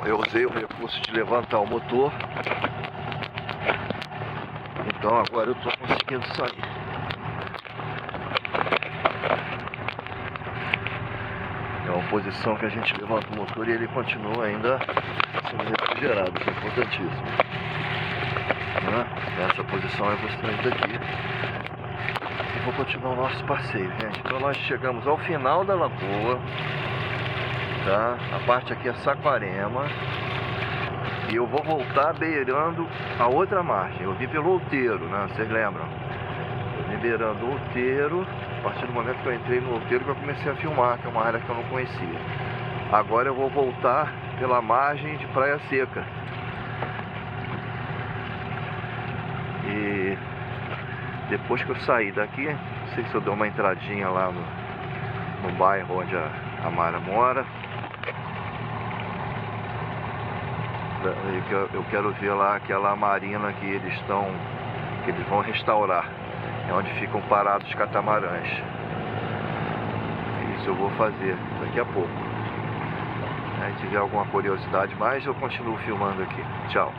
Eu usei o recurso de levantar o motor. Então agora eu estou conseguindo sair. É uma posição que a gente levanta o motor e ele continua ainda sendo refrigerado. Isso é importantíssimo, né? Essa posição é bastante daqui. E vou continuar o nosso passeio, gente. Então nós chegamos ao final da lagoa, tá? A parte aqui é Saquarema. E eu vou voltar beirando a outra margem. Eu vim pelo Outeiro, né? Vocês lembram? Eu vim beirando o Outeiro. A partir do momento que eu entrei no Outeiro que eu comecei a filmar, que é uma área que eu não conhecia. Agora eu vou voltar pela margem de Praia Seca. E depois que eu sair daqui, não sei se eu dou uma entradinha lá no bairro onde a Mara mora. Eu quero ver lá aquela marina que eles vão restaurar. É onde ficam parados os catamarãs. Isso eu vou fazer daqui a pouco. Se tiver alguma curiosidade mais, eu continuo filmando aqui. Tchau.